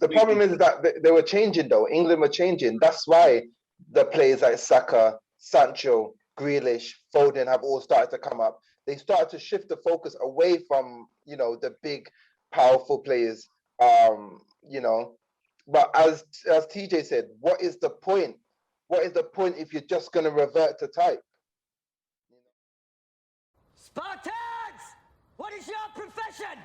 The problem is that they were changing though. England were changing. That's why the players like Saka, Sancho, Grealish, Foden have all started to come up. They started to shift the focus away from, you know, the big, powerful players. You know, but as TJ said, what is the point? What is the point if you're just going to revert to type? Spartans! What is your profession?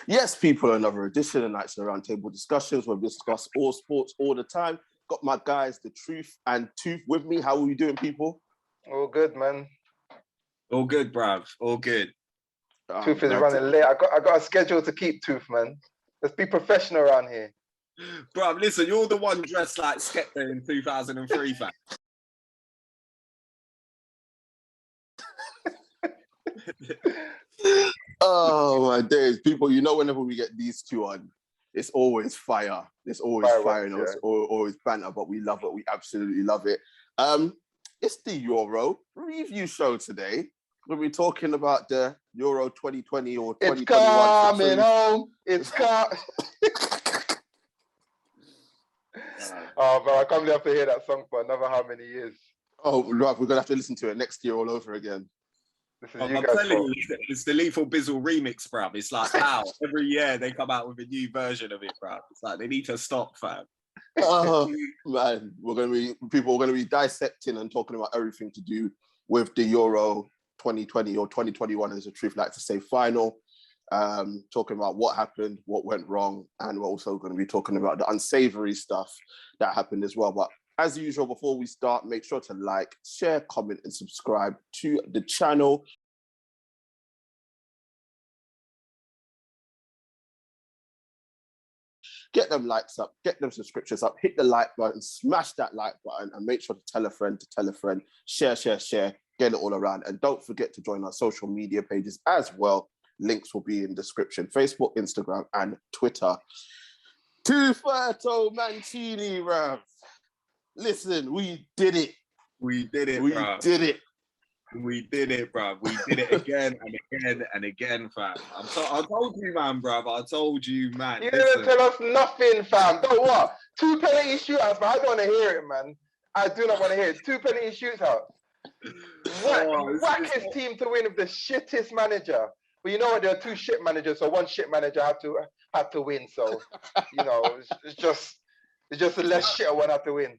Yes, people, another edition of Knightz Roundtable Discussions where we discuss all sports all the time. Got my guys, The Truth and Tooth, with me. How are we doing, people? All good, man. All good, bruv. All good. Tooth is running late. I got a schedule to keep, Tooth, man. Let's be professional around here. Bruv, listen, you're the one dressed like Skepta in 2003, fam. Oh my days, people! You know, whenever we get these two on, it's always fire. It's always fire. You know, it's always banter, but we love it. We absolutely love it. It's the Euro review show today. We'll be talking about the Euro 2020 or 2021. It's coming home. It's coming. Oh, bro, I can't believe I have to hear that song for another how many years. Oh, right, we're gonna have to listen to it next year all over again. I'm telling you, it's the Lethal Bizzle remix, bruv. It's like, how every year they come out with a new version of it, bruv. It's like they need to stop, fam. Oh man, we're gonna be dissecting and talking about everything to do with the Euro 2020 or 2021, as the truth like to say, final. Talking about what happened, what went wrong, and we're also going to be talking about the unsavory stuff that happened as well. But as usual, before we start, make sure to like, share, comment, and subscribe to the channel. Get them likes up, get them subscriptions up, hit the like button, smash that like button, and make sure to tell a friend, share, get it all around. And don't forget to join our social media pages as well. Links will be in the description: Facebook, Instagram, and Twitter. Tuferto Mancini, bruv. Listen, we did it. We did it, bruv. We did it, bruv. We did it again and again and again, fam. I told you, man, bruv. I told you, man. You didn't tell us nothing, fam. Don't what? 2 penalty shootouts, man. I don't want to hear it, man. I do not want to hear it. 2 penalty shootouts. Wackest team to win with the shittest manager. But you know what? There are 2 shit managers, so 1 shit manager had to win. So, you know, it's just a less shit one had to win.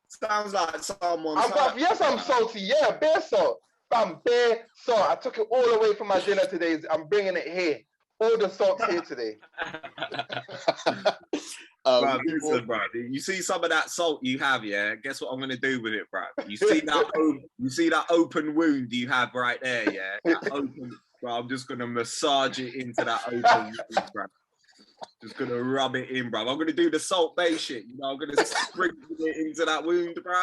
Sounds like someone. Yes, I'm salty. Yeah, bear salt. Fam, bear salt. I took it all away from my dinner today. I'm bringing it here. All the salt's here today. Listen, bro. You see some of that salt you have, yeah? Guess what I'm gonna do with it, bro? You see that open wound you have right there, yeah? That open, bro, I'm just gonna massage it into that open wound, bro. Just gonna rub it in, bro. I'm gonna do the Salt Bay shit. You know, I'm gonna sprinkle it into that wound, bro.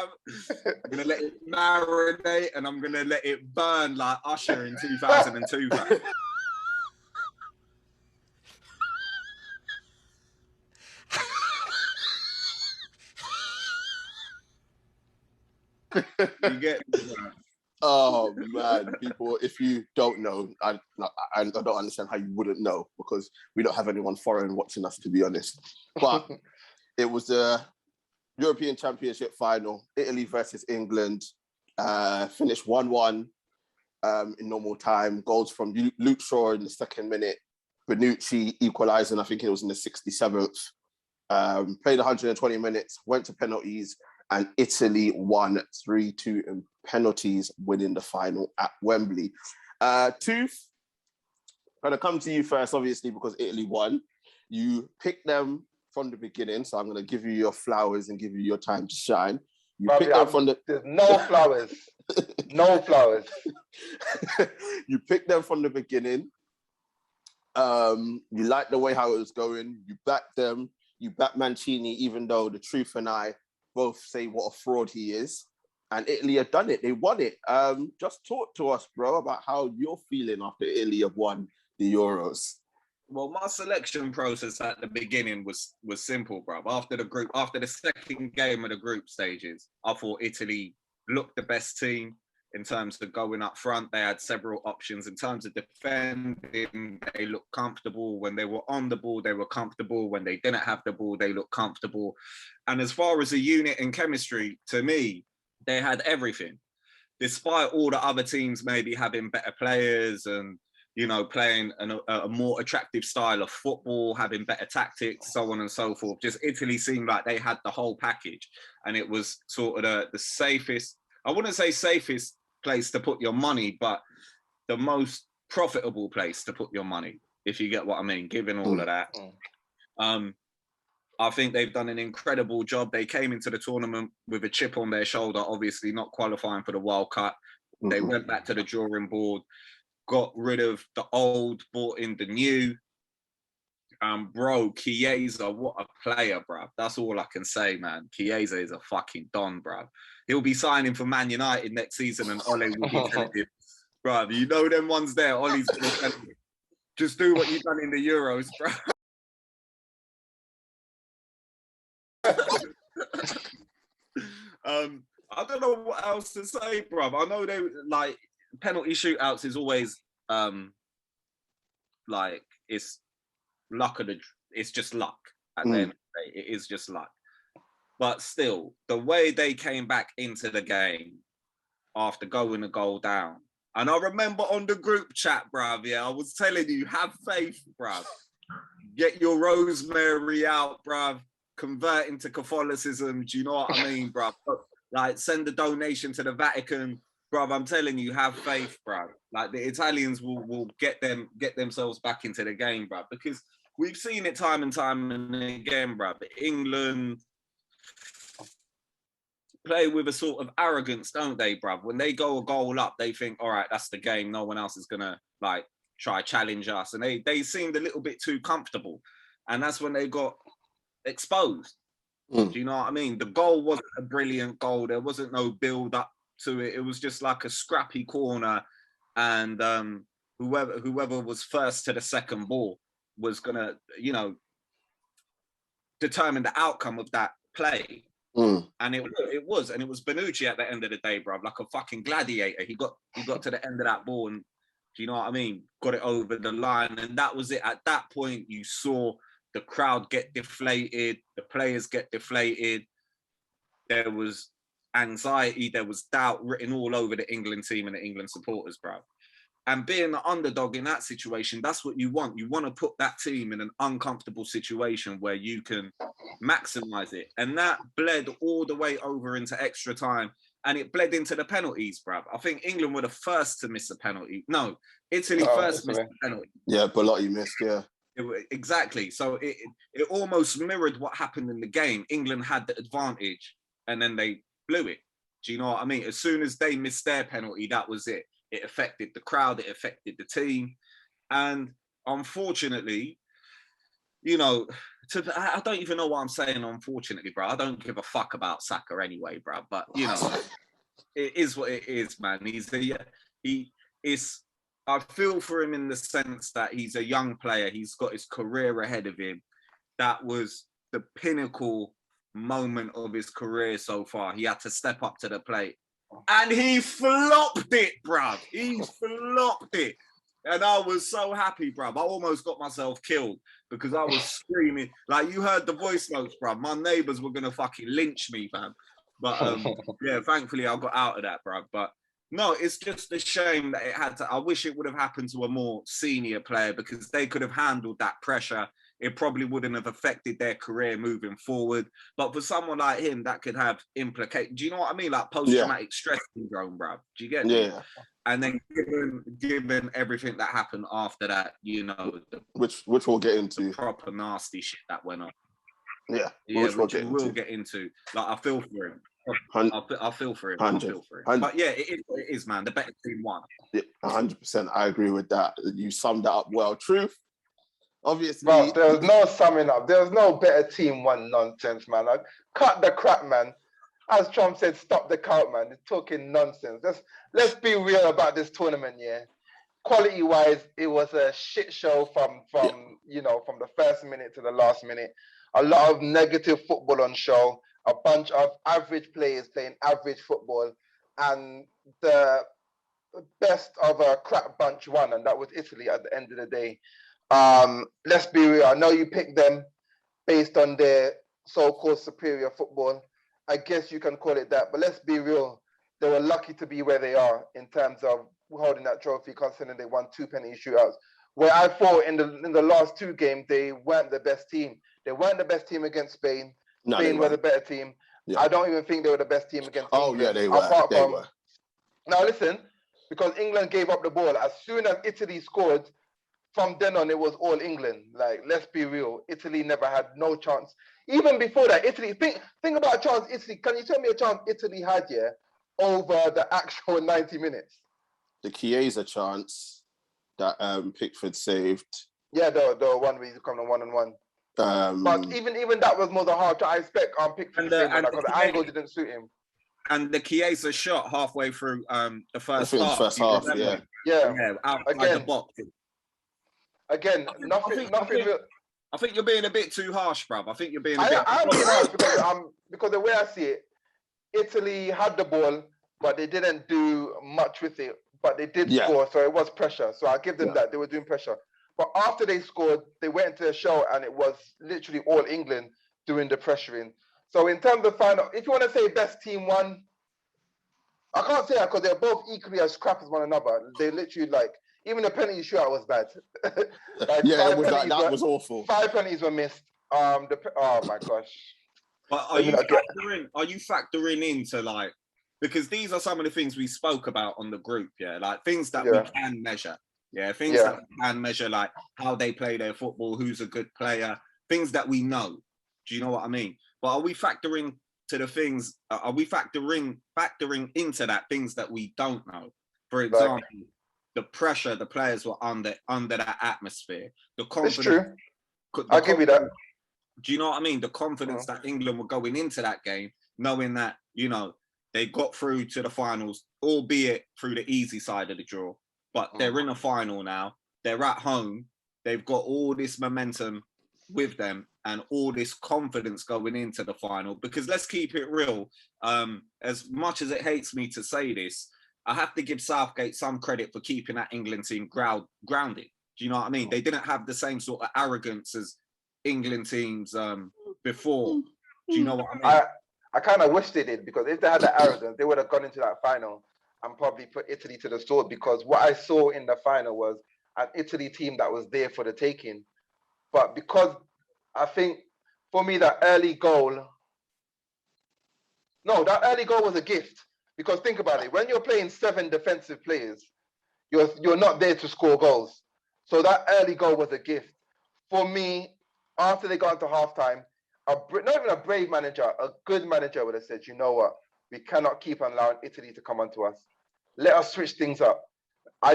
I'm gonna let it marinate, and I'm gonna let it burn like Usher in 2002, bro. You get me, bro? Oh man, people! If you don't know, I don't understand how you wouldn't know, because we don't have anyone foreign watching us, to be honest. But it was the European Championship final, Italy versus England. Finished 1-1 in normal time. Goals from Luke Shaw in the 2nd minute, Bonucci equalising. I think it was in the 67th. Played 120 minutes, went to penalties, and Italy won 3-2 in penalties, winning the final at Wembley. Tooth, I'm going to come to you first, obviously, because Italy won. You picked them from the beginning, so I'm going to give you your flowers and give you your time to shine. There's no flowers. No flowers. You picked them from the beginning. You liked the way how it was going. You backed them. You backed Mancini, even though the truth and I both say what a fraud he is. And Italy have done it. They won it. Just talk to us, bro, about how you're feeling after Italy have won the Euros. Well, my selection process at the beginning was simple, bro. After the second game of the group stages, I thought Italy looked the best team. in terms of going up front. They had several options. In terms of defending, they looked comfortable. When they were on the ball, they were comfortable. When they didn't have the ball, they looked comfortable. And as far as a unit and chemistry, to me, they had everything. Despite all the other teams maybe having better players and, you know, playing a more attractive style of football, having better tactics, so on and so forth. Just Italy seemed like they had the whole package. And it was sort of the safest, I wouldn't say safest place to put your money, but the most profitable place to put your money, if you get what I mean, given all of that. I think they've done an incredible job. They came into the tournament with a chip on their shoulder, obviously not qualifying for the World Cup. They went back to the drawing board, got rid of the old, brought in the new. Bro, Chiesa, what a player, bruv. That's all I can say, man. Chiesa is a fucking don, bruv. He'll be signing for Man United next season and Ole will be telling him, bruv, you know them ones there, Ole's going to tell him, just do what you've done in the Euros, bruv. I don't know what else to say, bruv. I know they, like, penalty shootouts is always, like, it's luck of it's just luck at the end of the day. It is just luck. But still, the way they came back into the game after going a goal down, and I remember on the group chat, bruv, yeah, I was telling you, have faith, bruv. Get your rosemary out, bruv. Convert into Catholicism. Do you know what I mean, bruv? Like, send a donation to the Vatican. Bruv, I'm telling you, have faith, bruv. Like, the Italians will get themselves back into the game, bruv, because we've seen it time and time and again, bruv. England play with a sort of arrogance, don't they, bruv? When they go a goal up, they think, all right, that's the game. No one else is gonna, like, try challenge us. And they seemed a little bit too comfortable. And that's when they got exposed. Do you know what I mean? The goal wasn't a brilliant goal. There wasn't no build up to it. It was just like a scrappy corner, and whoever was first to the second ball was gonna, you know, determine the outcome of that play. And it was Bonucci at the end of the day, bruv, like a fucking gladiator. He got to the end of that ball, and do you know what I mean? Got it over the line, and that was it. At that point, you saw the crowd get deflated, the players get deflated. There was anxiety, there was doubt written all over the England team and the England supporters, bro. And being the underdog in that situation, that's what you want. You want to put that team in an uncomfortable situation where you can maximize it. And that bled all the way over into extra time. And it bled into the penalties, bruv. I think England were the first to miss a penalty. No, Italy first missed a penalty. Yeah, Belotti missed, yeah. Exactly. So it almost mirrored what happened in the game. England had the advantage and then they blew it. Do you know what I mean? As soon as they missed their penalty, that was it. It affected the crowd, it affected the team. And unfortunately, you know, I don't even know what I'm saying, unfortunately, bro. I don't give a fuck about Saka anyway, bro. But, you know, it is what it is, man. I feel for him in the sense that he's a young player. He's got his career ahead of him. That was the pinnacle moment of his career so far. He had to step up to the plate. And he flopped it, bruv. He flopped it. And I was so happy, bruv. I almost got myself killed because I was screaming. Like, you heard the voice notes, bruv. My neighbours were going to fucking lynch me, fam. But, yeah, thankfully I got out of that, bruv. But, no, it's just a shame that it had to. I wish it would have happened to a more senior player because they could have handled that pressure. It probably wouldn't have affected their career moving forward. But for someone like him, that could have implications. Do you know what I mean? Like post-traumatic stress syndrome, bruv. Do you get it? Yeah. And then given everything that happened after that, you know, which we'll get into. Proper nasty shit that went on. Yeah, which we'll get into. Like, I feel for him. I feel for him. 100. But yeah, it is, man. The better team won. Yeah, 100%. I agree with that. You summed that up well. Truth. Obviously, bro, there was no summing up. There was no better team won nonsense, man. Like, cut the crap, man. As Trump said, stop the count, man. It's talking nonsense. Let's be real about this tournament, yeah. Quality-wise, it was a shit show from you know, from the first minute to the last minute. A lot of negative football on show. A bunch of average players playing average football. and the best of a crap bunch won, and that was Italy at the end of the day. Let's be real. I know you picked them based on their so-called superior football. I guess you can call it that, but let's be real. They were lucky to be where they are in terms of holding that trophy, considering they won 2 penalty shootouts. Where I thought in the last 2 games, they weren't the best team. They weren't the best team against Spain. No, Spain were the better team. Yeah. I don't even think they were the best team against England. Oh, yeah, they were. Now, listen, because England gave up the ball. As soon as Italy scored, from then on, it was all England. Like, let's be real. Italy never had no chance. Even before that, Italy, think about a chance Italy. Can you tell me a chance Italy had, over the actual 90 minutes? The Chiesa chance that Pickford saved. Yeah, the one where he's coming on 1-on-1. But even that was more than hard to expect Pickford because the angle didn't suit him. And the Chiesa shot halfway through the first half. Yeah. Outside the box. Again, nothing real. I think you're being a bit too harsh, bruv. I think you're being I'm being harsh because the way I see it, Italy had the ball, but they didn't do much with it. But they did score, so it was pressure. So I give them that. They were doing pressure. But after they scored, they went into a show, and it was literally all England doing the pressuring. So in terms of final, if you want to say best team won, I can't say that because they're both equally as crap as one another. They literally even the penalty shootout was bad. That was awful. 5 penalties were missed. Oh my gosh. But are you factoring into because these are some of the things we spoke about on the group, things that we can measure. Things that we can measure, like how they play their football, who's a good player, things that we know. Do you know what I mean? But are we factoring to the things? Are we factoring into that things that we don't know? For example, the pressure the players were under that atmosphere. The confidence. It's true. I'll give you that. Do you know what I mean? The confidence that England were going into that game, knowing that they got through to the finals, albeit through the easy side of the draw. But they're in a final now. They're at home. They've got all this momentum with them and all this confidence going into the final. Because let's keep it real. As much as it hates me to say this, I have to give Southgate some credit for keeping that England team grounded. Do you know what I mean? They didn't have the same sort of arrogance as England teams before. Do you know what I mean? I kind of wish they did, because if they had that arrogance, they would have gone into that final and probably put Italy to the sword, because what I saw in the final was an Italy team that was there for the taking. But because I think, for me, that early goal was a gift. Because think about it, when you're playing 7 defensive players, you're not there to score goals. So that early goal was a gift. For me, after they got into halftime, not even a brave manager, a good manager would have said, you know what, we cannot keep allowing Italy to come onto us. Let us switch things up.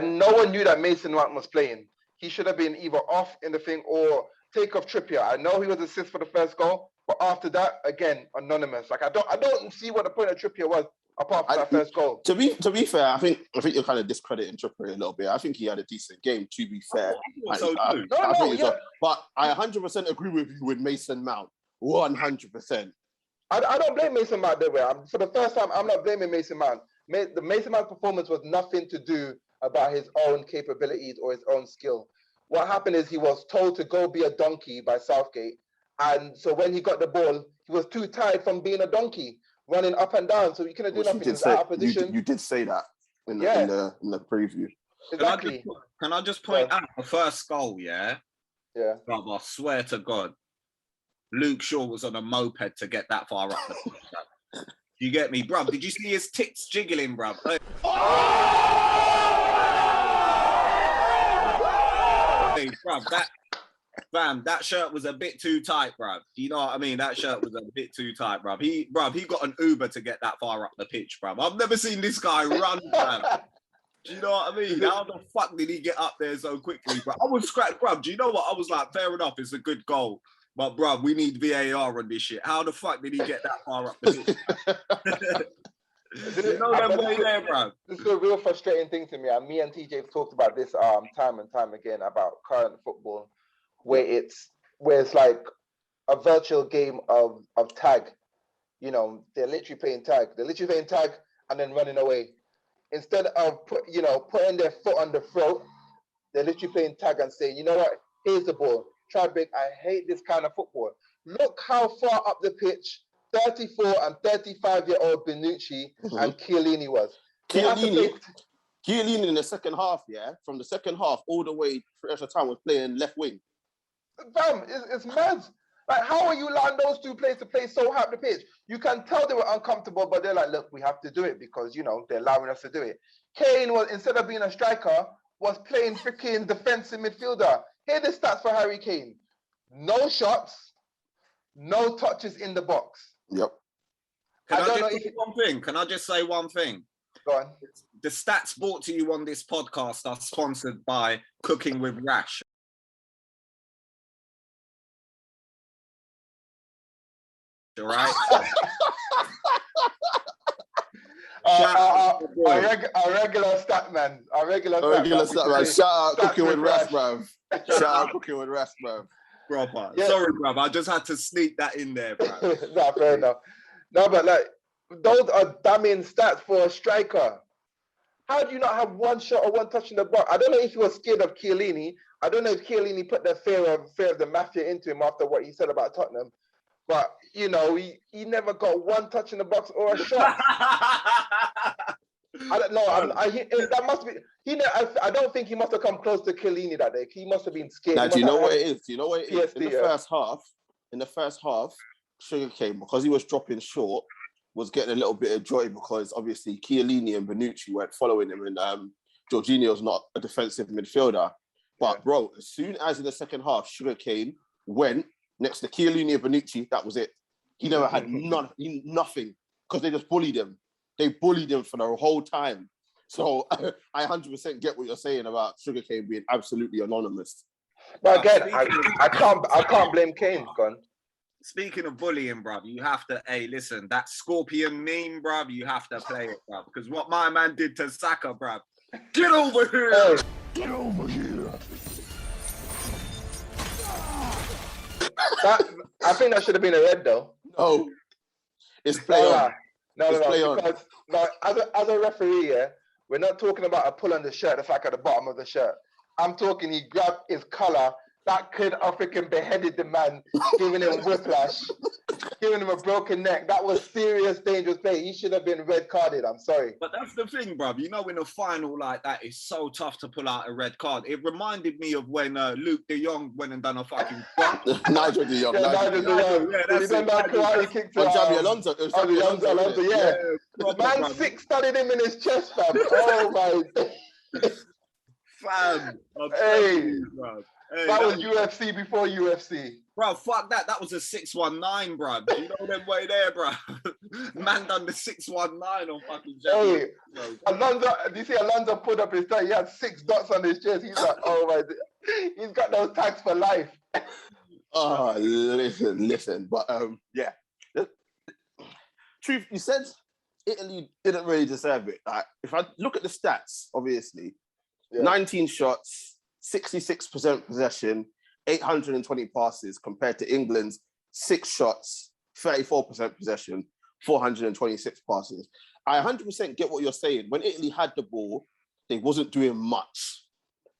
No one knew that Mason Mount was playing. He should have been either off in the thing or take off Trippier. I know he was assist for the first goal, but after that, again, anonymous. I don't see what the point of Trippier was apart from that first goal. To be fair, I think you're kind of discrediting Trippier a little bit. I think he had a decent game, to be fair. But I 100% agree with you with Mason Mount. 100%. I don't blame Mason Mount that way. For the first time, I'm not blaming Mason Mount. The Mason Mount performance was nothing to do about his own capabilities or his own skill. What happened is he was told to go be a donkey by Southgate. And so when he got the ball, he was too tired from being a donkey, running up and down. So he couldn't do nothing. He was out of position. You did say that in the preview. Exactly. Can I just point out the first goal, yeah? Yeah. But I swear to God, Luke Shaw was on a moped to get that far up the pitch. You get me, bruv? Did you see his tits jiggling, bruv? Hey, bruv, that shirt was a bit too tight, bruv. You know what I mean? That shirt was a bit too tight, bruv. He got an Uber to get that far up the pitch, bruv. I've never seen this guy run, bruv. Do you know what I mean? How the fuck did he get up there so quickly, bruv? I was scratched, bruv. Do you know what? I was like, fair enough, it's a good goal. But, bruv, we need VAR on this shit. How the fuck did he get that far up the pitch? This is a real frustrating thing to me. And me and TJ have talked about this time and time again about current football, where it's like a virtual game of tag. You know, they're literally playing tag. and then running away. Instead of putting their foot on the throat, they're literally playing tag and saying, you know what, here's the ball. Try break. I hate this kind of football. Look how far up the pitch 34 and 35-year-old Bonucci and Chiellini was. Chiellini in the second half, from the second half all the way for extra time was playing left wing. Fam, it's mad. Like, how are you allowing those two players to play so high up the pitch? You can tell they were uncomfortable, but they're like, look, we have to do it because, they're allowing us to do it. Kane was, instead of being a striker, was playing freaking defensive midfielder. Here are the stats for Harry Kane. No shots, no touches in the box. Yep. Can I just say one thing? Go on. The stats brought to you on this podcast are sponsored by Cooking with Rash. All right. Our regular stat man. Shout out Cooking with Rash, bruv. Shout out Cooking with Rash, bruv. Proper. Yeah. Sorry, bruv. I just had to sneak that in there, bruv. Nah, fair enough. No, but like, those are damning stats for a striker. How do you not have one shot or one touch in the box? I don't know if he was scared of Chiellini. I don't know if Chiellini put the fear of the mafia into him after what he said about Tottenham. But, he never got one touch in the box or a shot. I don't know. That must be. I don't think he must have come close to Chiellini that day. He must have been scared. Now, do you know what it is? In the first half, Sugarcane, because he was dropping short, was getting a little bit of joy because obviously Chiellini and Bonucci weren't following him, and Jorginho's not a defensive midfielder. But bro, as soon as in the second half, Sugarcane went next to Chiellini and Bonucci, that was it. He never had nothing because they just bullied him. They bullied him for the whole time. So I 100% get what you're saying about Sugarcane being absolutely anonymous. But again, I can't blame Kane, Con. Speaking of bullying, bruv, you have to, listen, that scorpion meme, bruv, you have to play it, bruv. Because what my man did to Saka, bruv. Get over here! Hey. Get over here! I think that should have been a red, though. No. It's play on. No. Because as a referee, we're not talking about a pull on the shirt, the fact at the bottom of the shirt. I'm talking he grabbed his collar. That could have freaking beheaded the man, giving him whiplash, giving him a broken neck. That was serious, dangerous play. He should have been red carded. I'm sorry. But that's the thing, bruv. In a final like that, it's so tough to pull out a red card. It reminded me of when Luke de Jong went and done a fucking... Nigel de Jong. Nigel de Jong. Yeah, that's it. Karate kick to Xabi Alonso. Alonso, yeah. Man six studied him in his chest, fam. Oh, my... Fam. Hey. Bruv. Hey, that was UFC before UFC. Bro, fuck that. That was a 619, bro. You know them way there, bro. Man done the 619 on fucking Hey, Alonso, do you see Alonso put up his tie? He had 6 dots on his chest. He's like, oh my, he's got those tags for life. Oh, listen. But yeah. Truth, you said Italy didn't really deserve it. Like, if I look at the stats, obviously, 19 shots, 66% possession, 820 passes compared to England's 6 shots, 34% possession, 426 passes. I 100% get what you're saying. When Italy had the ball, they wasn't doing much,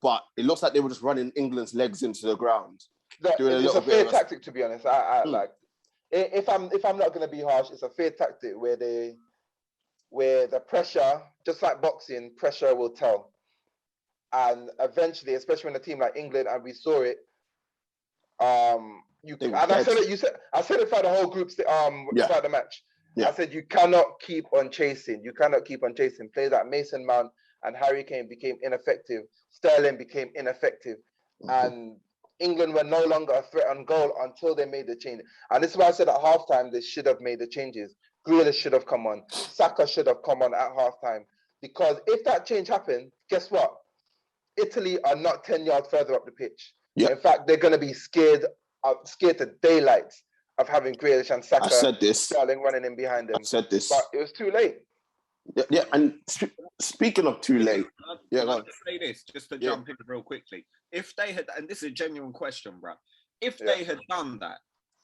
but it looks like they were just running England's legs into the ground. It's a fair tactic, to be honest. Like, if I'm not going to be harsh, it's a fair tactic where the pressure, just like boxing, pressure will tell. And eventually, especially when a team like England, and we saw it, I said it for the whole group throughout the match. Yeah. I said you cannot keep on chasing. Players like Mason Mount and Harry Kane became ineffective. Sterling became ineffective, and England were no longer a threat on goal until they made the change. And this is why I said at halftime they should have made the changes. Grealish should have come on. Saka should have come on at halftime, because if that change happened, guess what? Italy are not 10 yards further up the pitch. Yep. In fact, they're going to be scared to daylight of having Grealish and Saka, Sterling running in behind them. I said this. But it was too late. Yeah, and speaking of too late, I'd like to say this, just to jump in real quickly. If they had, and this is a genuine question, bro, if they had done that,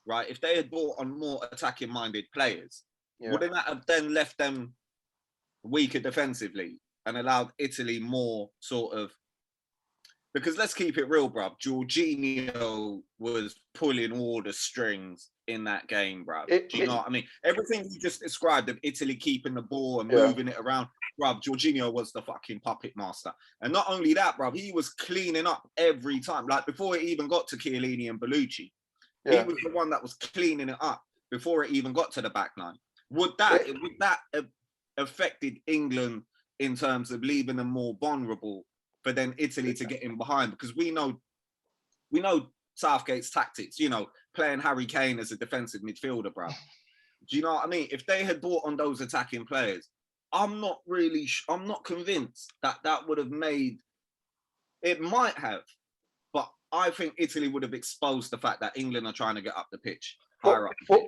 right, if they had brought on more attacking-minded players, wouldn't that have then left them weaker defensively and allowed Italy more sort of. Because let's keep it real, bruv. Jorginho was pulling all the strings in that game, bruv. Do you know what I mean? Everything you just described of Italy keeping the ball and moving it around, bruv, Jorginho was the fucking puppet master. And not only that, bruv, he was cleaning up every time. Like before it even got to Chiellini and Bellucci, he was the one that was cleaning it up before it even got to the back line. Would that have affected England in terms of leaving them more vulnerable for then Italy to get in behind? Because we know Southgate's tactics, you know, playing Harry Kane as a defensive midfielder, bro. Do you know what I mean? If they had brought on those attacking players, I'm not convinced that would have made, it might have, but I think Italy would have exposed the fact that England are trying to get up the pitch, higher up the pitch.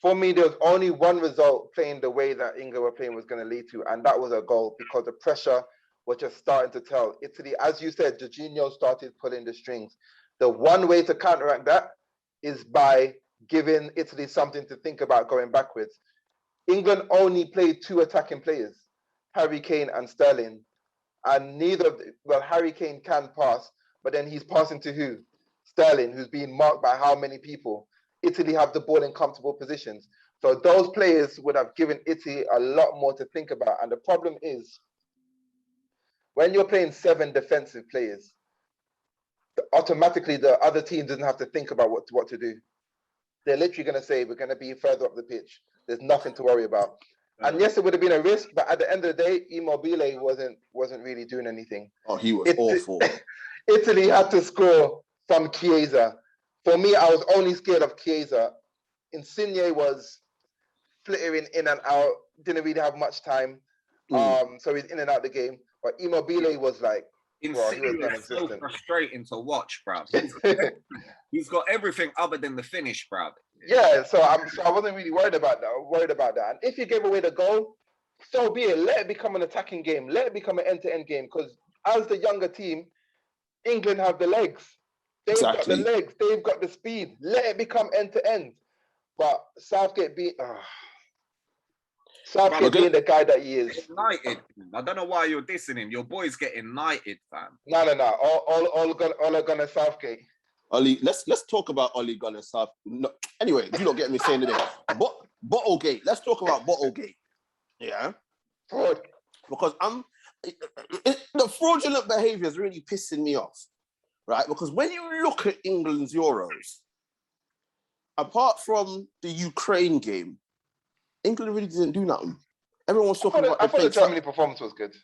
For me, there was only one result playing the way that England were playing was going to lead to, and that was a goal, because the pressure was just starting to tell. Italy, as you said, Jorginho started pulling the strings. The one way to counteract that is by giving Italy something to think about going backwards. England only played 2 attacking players, Harry Kane and Sterling, and Harry Kane can pass, but then he's passing to who? Sterling, who's being marked by how many people? Italy have the ball in comfortable positions. So those players would have given Italy a lot more to think about. And the problem is, when you're playing 7 defensive players, automatically the other team doesn't have to think about what to do. They're literally going to say, we're going to be further up the pitch. There's nothing to worry about. And yes, it would have been a risk, but at the end of the day, Immobile wasn't really doing anything. Oh, he was awful. Italy had to score from Chiesa. For me, I was only scared of Chiesa. Insigne was flittering in and out, didn't really have much time. So he's in and out the game. But Immobile was like, Insigne was so frustrating to watch, bruv. He's got everything other than the finish, bruv. Yeah, so I wasn't really worried about that. And if you gave away the goal, so be it. Let it become an attacking game. Let it become an end-to-end game. Because as the younger team, England have the legs. They've got the legs. They've got the speed. Let it become end-to-end. But Southgate being the guy that he is. Knighted. I don't know why you're dissing him. Your boy's getting knighted, fam. No. All Gunnar Southgate. Ollie, let's talk about Ollie Gunnar South. No, anyway, you don't get me saying today. Bottlegate. Let's talk about Bottlegate. Yeah. Fraud. Because the fraudulent behaviour is really pissing me off, right? Because when you look at England's Euros, apart from the Ukraine game, England really didn't do nothing. Everyone was talking about. I thought the Germany performance was good.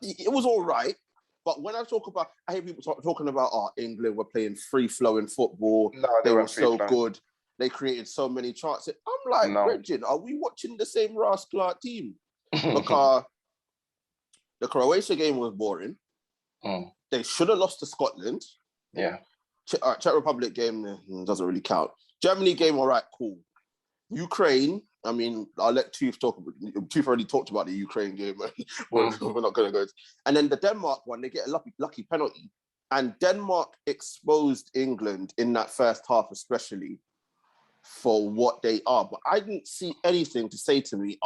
It was all right. But when I hear people talking about, England were playing free-flowing football. No, they were so good. They created so many chances. I'm like, Regin, are we watching the same rascal team? Because the Croatia game was boring. They should have lost to Scotland. Yeah. Czech Republic game doesn't really count. Germany game, all right, cool. Ukraine, I mean, I'll let Tooth talk. Tooth already talked about the Ukraine game. We're not going to go. And then the Denmark one, they get a lucky penalty. And Denmark exposed England in that first half, especially for what they are. But I didn't see anything to say to me,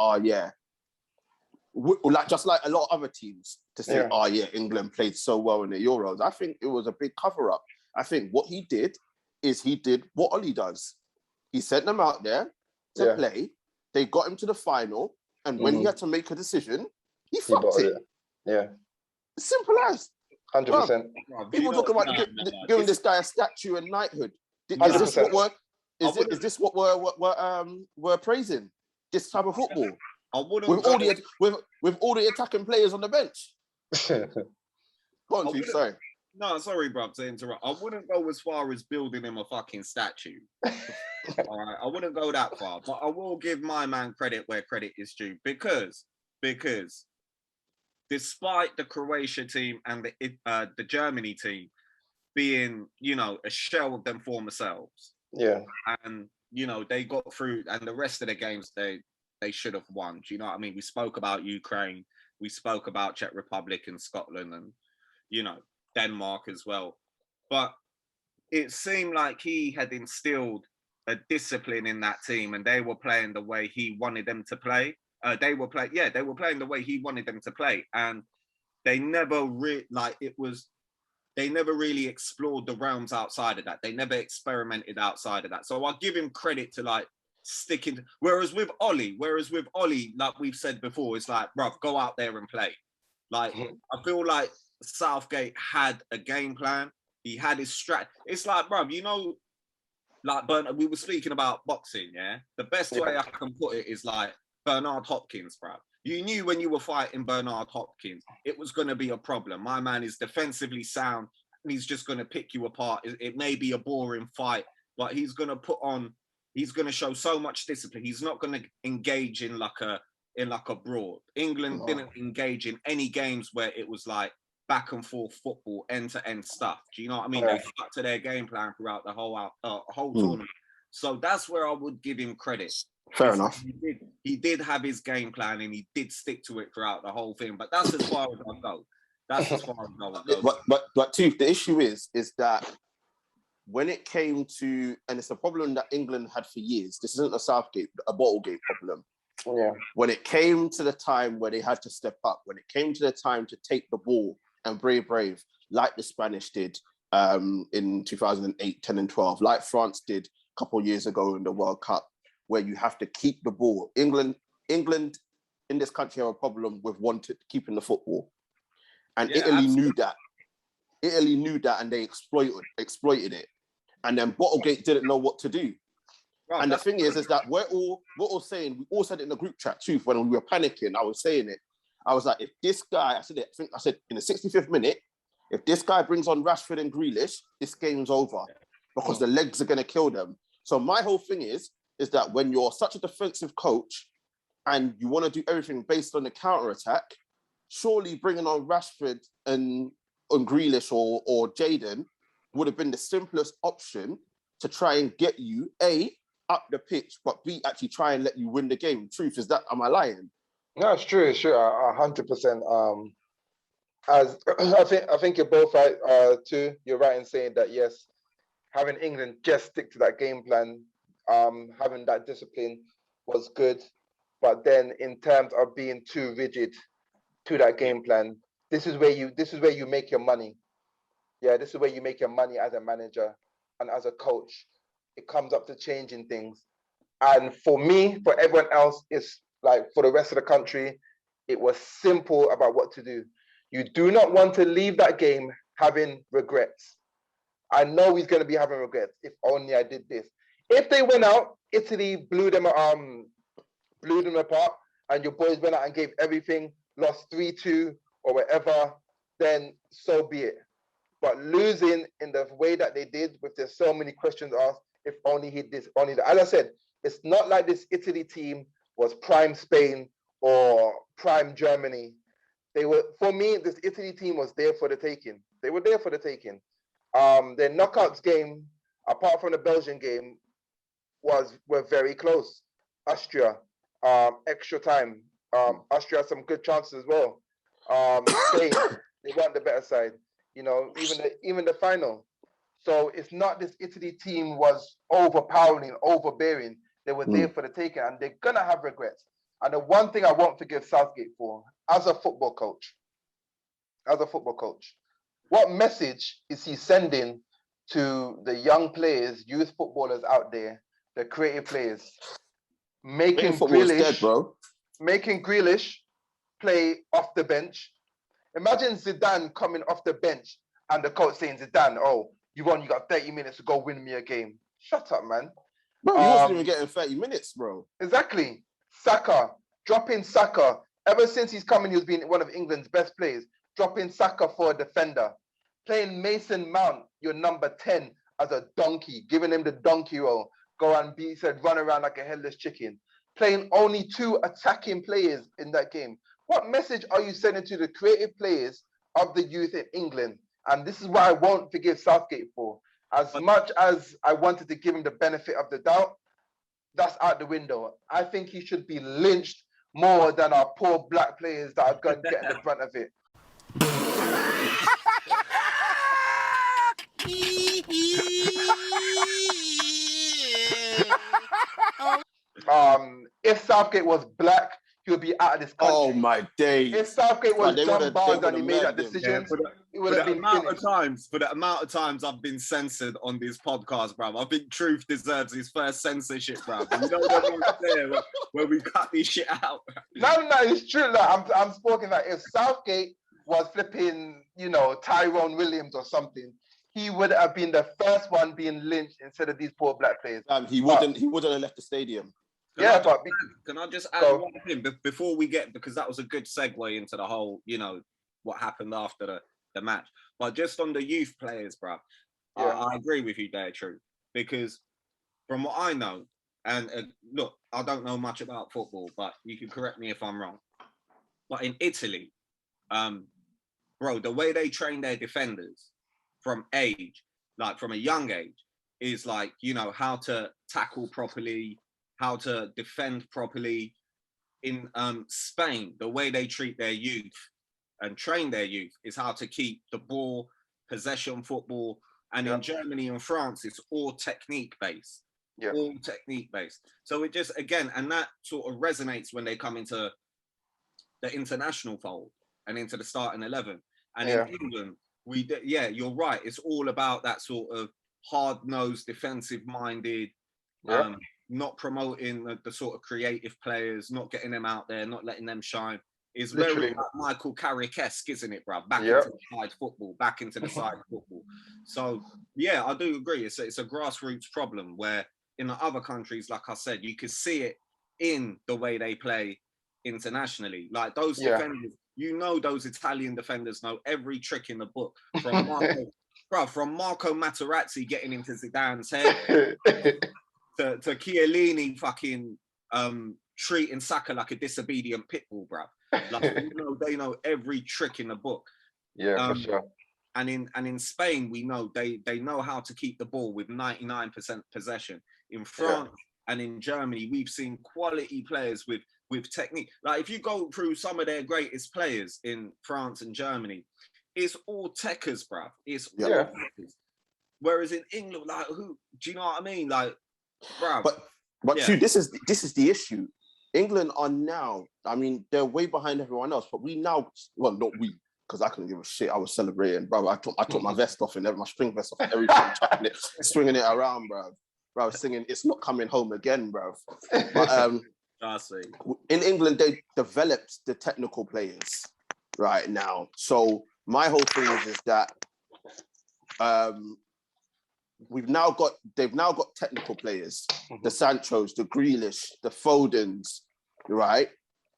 just like a lot of other teams, to say, England played so well in the Euros. I think it was a big cover-up. I think what he did is he did what Ollie does. He sent them out there to play. They got him to the final. And when he had to make a decision, he fucked it. Yeah. Simple as. 100%. People talk about giving this guy a statue and knighthood. Is this what we're praising? This type of football? With all the attacking players on the bench. Go on, Chief, sorry. No, sorry, bruv, to interrupt. I wouldn't go as far as building him a fucking statue. All right, I wouldn't go that far, but I will give my man credit where credit is due, because despite the Croatia team and the Germany team being, a shell of them former selves, and they got through, and the rest of the games they should have won. Do you know what I mean? We spoke about Ukraine, we spoke about Czech Republic and Scotland, and Denmark as well. But it seemed like he had instilled a discipline in that team, and they were playing the way he wanted them to play. They were playing the way he wanted them to play, and they never they never really explored the realms outside of that. They never experimented outside of that. So I'll give him credit to like sticking. Whereas with Ollie, like we've said before, it's like, bruv, go out there and play. Like, I feel like Southgate had a game plan. He had his strat. It's like, bruv, you know, like we were speaking about boxing, yeah? The best way I can put it is like Bernard Hopkins, bruv. You knew when you were fighting Bernard Hopkins, it was going to be a problem. My man is defensively sound, and he's just going to pick you apart. It may be a boring fight, but he's going to show so much discipline. He's not going to engage in like a brawl. England didn't engage in any games where it was like back and forth football, end-to-end stuff. Do you know what I mean? They stuck to their game plan throughout the whole tournament. So that's where I would give him credit. Fair enough. He did have his game plan, and he did stick to it throughout the whole thing. But that's as far as I go. That's as far as I go. But Tooth, the issue is that when it came to, and it's a problem that England had for years. This isn't a Southgate, a Bottlegate problem. Yeah. When it came to the time where they had to step up, when it came to the time to take the ball and brave, like the Spanish did in 2008, 10 and 12, like France did a couple of years ago in the World Cup, where you have to keep the ball. England in this country have a problem with keeping the football. And Italy knew that. Italy knew that, and they exploited it. And then Bottlegate didn't know what to do. Right, and the thing is that we're all saying, we all said it in the group chat, Truth, when we were panicking, I was saying it. I was like, if this guy, I said in the 65th minute, if this guy brings on Rashford and Grealish, this game's over because the legs are going to kill them. So my whole thing is that when you're such a defensive coach and you want to do everything based on the counter-attack, surely bringing on Rashford and Grealish or Jaden would have been the simplest option to try and get you, A, up the pitch, but B, actually try and let you win the game. Truth, is that, am I lying? No, it's true, 100%. As I think you're both right, too. You're right in saying that, yes, having England just stick to that game plan, having that discipline was good. But then in terms of being too rigid to that game plan, this is where you make your money. Yeah, this is where you make your money as a manager and as a coach. It comes up to changing things. And for me, for everyone else, it's like for the rest of the country, it was simple about what to do. You do not want to leave that game having regrets. I know he's going to be having regrets. If only I did this. If they went out, Italy blew them apart, and your boys went out and gave everything, lost 3-2 or whatever, then so be it. But losing in the way that they did, with there's so many questions asked, if only he did this, only that. As I said, it's not like this Italy team was prime Spain or prime Germany. For me, this Italy team was there for the taking. They were there for the taking. Their knockouts game, apart from the Belgian game, were very close. Austria, extra time. Austria had some good chances as well. Spain, they weren't the better side. You know, even the final. So it's not this Italy team was overpowering, overbearing. They were there for the taking, and they're gonna have regrets. And the one thing I won't forgive Southgate for, as a football coach, what message is he sending to the young players, youth footballers out there, the creative players, making Grealish play off the bench? Imagine Zidane coming off the bench and the coach saying, Zidane, oh, you got 30 minutes to go win me a game. Shut up, man. Bro, he wasn't even getting 30 minutes, bro. Exactly. Saka, dropping Saka. Ever since he's coming, he's been one of England's best players. Dropping Saka for a defender. Playing Mason Mount, your number 10, as a donkey, giving him the donkey role. Go and run around like a headless chicken. Playing only 2 attacking players in that game. What message are you sending to the creative players of the youth in England? And this is what I won't forgive Southgate for. As much as I wanted to give him the benefit of the doubt, that's out the window. I think he should be lynched more than our poor black players that are going to get in the front of it. Southgate was black, he would be out of this country. Oh my days! If Southgate was They John would've- Barnes they and he made that would've decision, murdered him. it would have been finished. For the amount of times I've been censored on this podcast, bruv, I think Truth deserves his first censorship, bruv. You know that one there where we cut this shit out. No, it's true. Like, I'm speaking that if Southgate was flipping, you know, Tyrone Williams or something, he would have been the first one being lynched instead of these poor black players. He wouldn't have left the stadium. Can I just add one thing before we get, because that was a good segue into the whole, you know, what happened after the match. But just on the youth players, bruv, I agree with you there, True. Because from what I know, and look, I don't know much about football, but you can correct me if I'm wrong. But in Italy, bro, the way they train their defenders from age, like from a young age, is like, you know, how to tackle properly, how to defend properly. In Spain, the way they treat their youth and train their youth is how to keep the ball, possession football. And in Germany and France, it's all technique based. Yeah. All technique based. So it just, again, and that sort of resonates when they come into the international fold and into the starting 11. And in England, you're right. It's all about that sort of hard-nosed, defensive-minded, not promoting the sort of creative players, not getting them out there, not letting them shine. It's very like Michael Carrick-esque, isn't it, bro? Back into the side football, back into the side football. So, yeah, I do agree. It's a grassroots problem where in the other countries, like I said, you can see it in the way they play internationally. Like those defenders, you know, those Italian defenders know every trick in the book. From Marco Materazzi getting into Zidane's head to Chiellini fucking treating Saka like a disobedient pit bull, bruv. Like, you know, they know every trick in the book. Yeah, for sure. And in Spain, we know they know how to keep the ball with 99% possession. In France and in Germany, we've seen quality players with technique. Like if you go through some of their greatest players in France and Germany, it's all techers, bruv. It's all techers. Whereas in England, like who? Do you know what I mean? Like, bruv. But True, this is the issue. England are now, I mean, they're way behind everyone else, but we now, well, not we, because I couldn't give a shit. I was celebrating, bro. I took my vest off and my string vest off and everything, chucking it, swinging it around, bro. Bro, I was singing "It's Not Coming Home Again," bro. But in England, they developed the technical players right now. So my whole thing is that they've now got technical players, the Sanchos, the Grealish, the Fodens, right?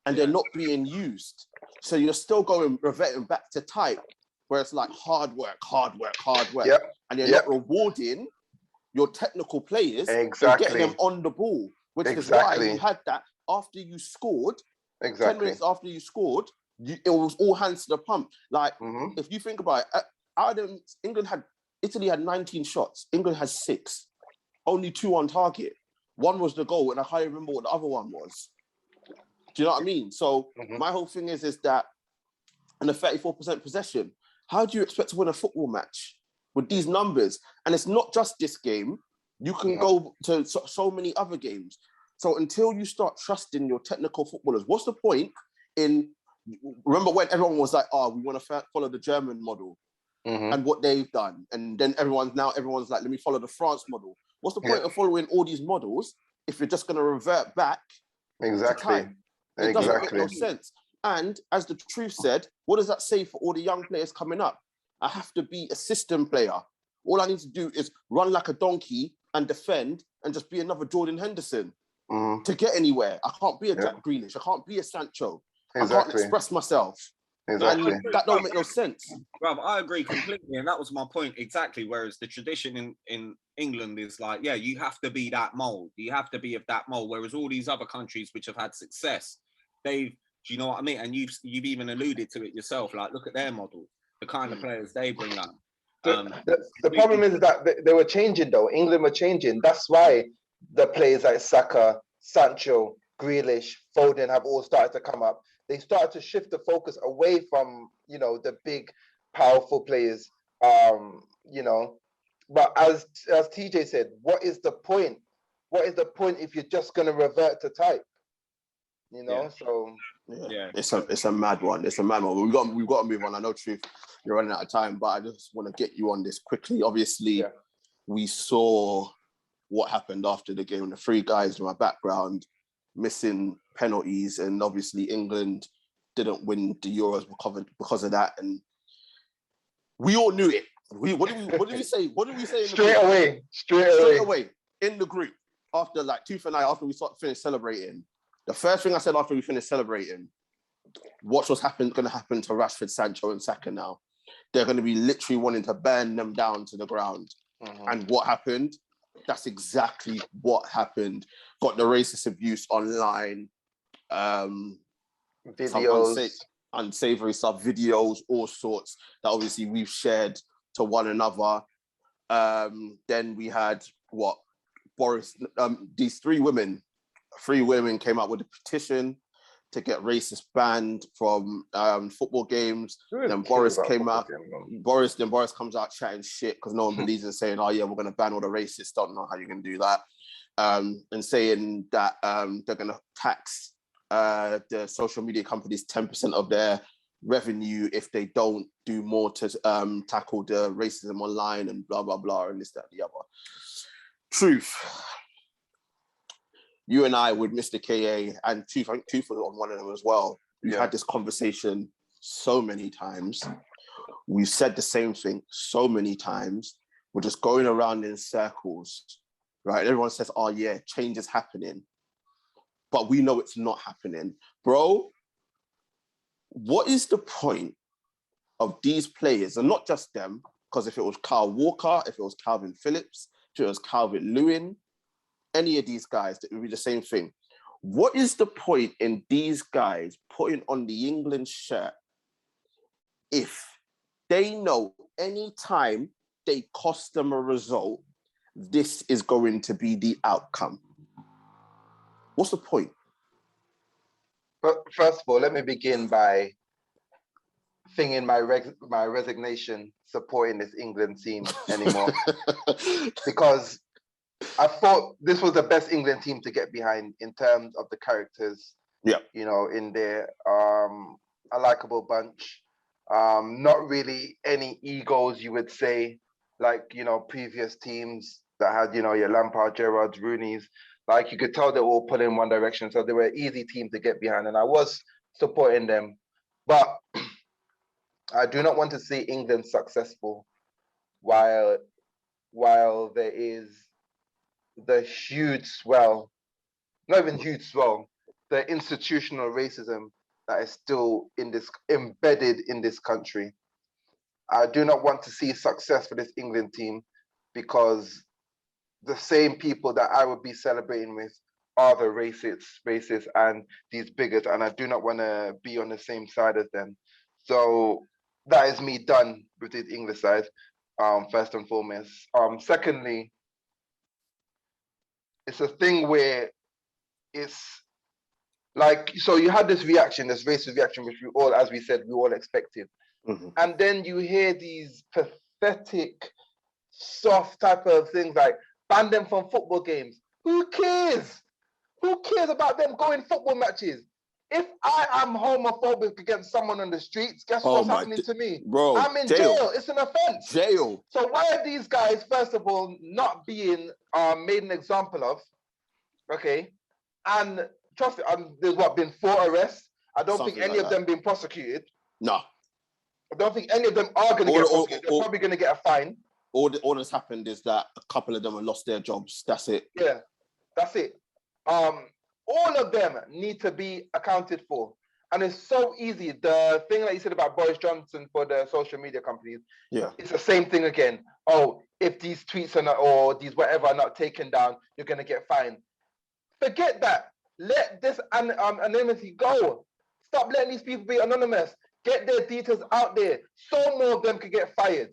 And they're not being used. So you're still reverting back to type, where it's like hard work. Yep. And you're not rewarding your technical players and getting them on the ball, which is why you had that after you scored, 10 minutes after you scored, it was all hands to the pump. Like, if you think about it, Italy had 19 shots. England has 6. Only 2 on target. 1 was the goal, and I can't remember what the other one was. Do you know what I mean? So my whole thing is that in a 34% possession, how do you expect to win a football match with these numbers? And it's not just this game. You can go to so many other games. So until you start trusting your technical footballers, what's the point in... Remember when everyone was like, we want to follow the German model and what they've done. And then everyone's like, let me follow the France model. What's the point of following all these models if you're just going to revert back to time? It doesn't make no sense. And as the Truth said, what does that say for all the young players coming up? I have to be a system player. All I need to do is run like a donkey and defend and just be another Jordan Henderson to get anywhere. I can't be a Jack Grealish. I can't be a Sancho. I can't express myself. And that don't make no sense. Bruv, I agree completely. And that was my point exactly. Whereas the tradition in England is like, you have to be that mold. You have to be of that mold. Whereas all these other countries which have had success, do you know what I mean? And you've even alluded to it yourself. Like, look at their model, the kind of players they bring up. The problem is that they were changing, though. England were changing. That's why the players like Saka, Sancho, Grealish, Foden have all started to come up. They started to shift the focus away from, the big, powerful players, But as TJ said, what is the point? What is the point if you're just going to revert to type? You know, so Yeah. It's a mad one. It's a mad one. We've got to move on. I know, Truth, you're running out of time, but I just want to get you on this quickly. Obviously, we saw what happened after the game. The three guys in my background missing penalties, and obviously England didn't win the Euros because of that. And we all knew it. What did we say? What did we say? Straight away in the group after Tooth and I, after we finished celebrating. The first thing I said after we finished celebrating, what's going to happen to Rashford, Sancho, and Saka now? They're going to be literally wanting to burn them down to the ground. And what happened? That's exactly what happened. Got the racist abuse online, videos, some unsavory stuff, videos, all sorts that obviously we've shared to one another. Then we had Boris, these three women came out with a petition to get racist banned from football games. Then Boris came out. Boris comes out chatting shit because no one believes in, saying, "Oh yeah, we're going to ban all the racists." Don't know how you're going to do that, and saying that they're going to tax the social media companies 10% of their revenue if they don't do more to tackle the racism online and blah blah blah and this, that, and the other. Truth. You and I with Mr. KA and Tooth, I think Tooth was on one of them as well. We've had this conversation so many times. We've said the same thing so many times. We're just going around in circles, right? Everyone says, "Oh yeah, change is happening," but we know it's not happening, bro. What is the point of these players, and not just them? Because if it was Kyle Walker, if it was Calvin Phillips, if it was Calvin Lewin, any of these guys, that would be the same thing. What is the point in these guys putting on the England shirt if they know any time they cost them a result, this is going to be the outcome? What's the point? But first of all, let me begin by thinking my resignation supporting this England team anymore. Because I thought this was the best England team to get behind in terms of the characters. Yeah. You know, in there, a likable bunch. Not really any egos, you would say, like, you know, previous teams that had, you know, your Lampard, Gerrard, Rooney's. Like, you could tell they all pull in one direction. So they were an easy team to get behind. And I was supporting them. But I do not want to see England successful while there is the huge swell, not even huge swell, the institutional racism that is still embedded in this country. I do not want to see success for this England team because the same people that I would be celebrating with are the racists and these bigots, and I do not want to be on the same side as them. So that is me done with the English side, first and foremost. Secondly, it's a thing where it's like, so you had this reaction, this racist reaction, which we all, as we said, we all expected. And then you hear these pathetic, soft type of things like ban them from football games. Who cares? Who cares about them going football matches? If I am homophobic against someone on the streets, guess what's happening to me? Bro, I'm in jail. It's an offense. Jail. So why are these guys, first of all, not being made an example of? Okay. And trust me, there's been 4 arrests. I don't think any of them been prosecuted. No. I don't think any of them are going to get prosecuted. They're probably going to get a fine. All that's happened is that a couple of them have lost their jobs. That's it. Yeah, that's it. All of them need to be accounted for. And it's so easy. The thing that you said about Boris Johnson for the social media companies, it's the same thing again. Oh, if these tweets are not, or these whatever are not taken down, you're going to get fined. Forget that. Let this anonymity go. Stop letting these people be anonymous. Get their details out there. So more of them could get fired.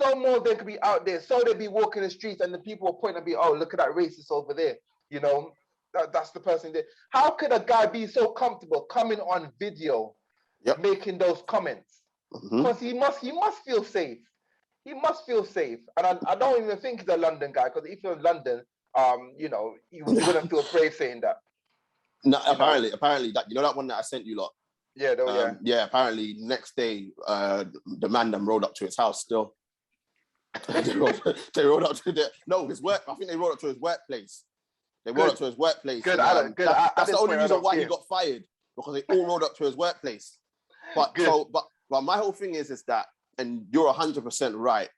So more of them could be out there. So they'd be walking the streets and the people will point and be, oh, look at that racist over there. You know, that's the person there. How could a guy be so comfortable coming on video, making those comments? Because he must feel safe. He must feel safe. And I don't even think he's a London guy, because if you're in London, you know, you wouldn't feel brave saying that. No, apparently that, you know, that one that I sent you lot. Yeah, yeah. Apparently next day, the man them rolled up to his house still. they rolled up to his work. I think they rolled up to his workplace. They rolled up to his workplace. Good, and, good. That's the only reason why he got fired, because they all rolled up to his workplace. But but my whole thing is that, and you're 100% right,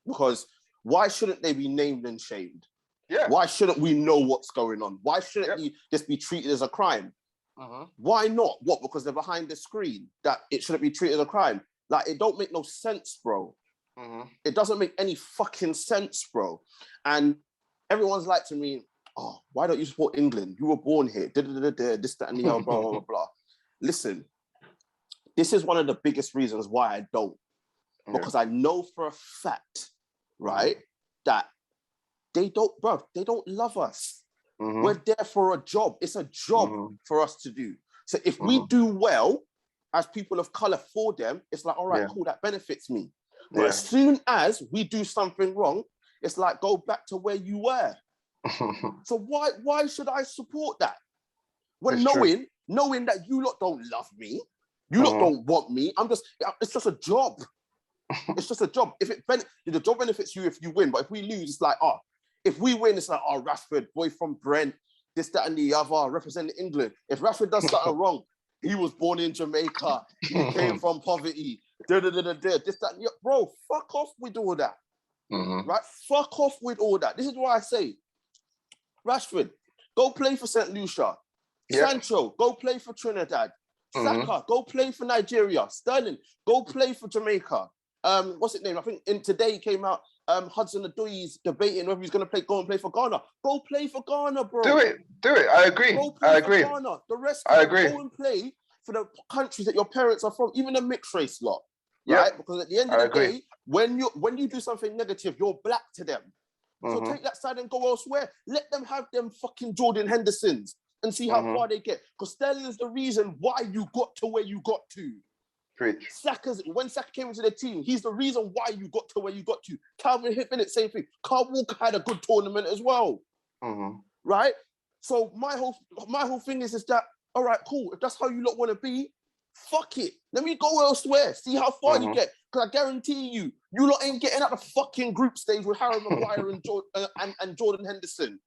because why shouldn't they be named and shamed? Yeah. Why shouldn't we know what's going on? Why shouldn't it just be treated as a crime? Why not? What? Because they're behind the screen, that it shouldn't be treated as a crime? Like, it don't make no sense, bro. It doesn't make any fucking sense, bro. And everyone's like to me, oh, why don't you support England? You were born here. This, that, and the other, blah, blah, blah, blah. Listen, this is one of the biggest reasons why I don't. Because I know for a fact, right, that they don't love us. We're there for a job. It's a job for us to do. So if we do well as people of color for them, it's like, all right, cool, that benefits me. But as soon as we do something wrong, it's like, go back to where you were. So why should I support that? When knowing that you lot don't love me, you lot don't want me, it's just a job. It's just a job. If the job benefits you if you win, but if we lose, it's like, if we win, it's like, Rashford, boy from Brent, this, that, and the other, representing England. If Rashford does something wrong, he was born in Jamaica, he came from poverty, this, that, and the other. Bro, fuck off with all that. Right? Fuck off with all that. This is why I say, Rashford, go play for St. Lucia. Sancho, go play for Trinidad. Saka, go play for Nigeria. Sterling, go play for Jamaica. What's it name? I think today came out, Hudson-Odoi debating whether he's going to go and play for Ghana. Go play for Ghana, bro. Do it. I agree. Go play for Ghana. The rest of them, go and play for the countries that your parents are from, even the mixed race lot. Right? Because at the end of the day, when you do something negative, you're black to them. So take that side and go elsewhere. Let them have them fucking Jordan Hendersons and see how far they get. Because Sterling is the reason why you got to where you got to. Preach. When Saka came into the team, he's the reason why you got to where you got to. Calvin Hibbert, same thing. Carl Walker had a good tournament as well. Right? So my whole thing is that, all right, cool. If that's how you lot want to be, fuck it. Let me go elsewhere. See how far you get. Because I guarantee you lot ain't getting out the fucking group stage with Harry Maguire and Jordan Henderson.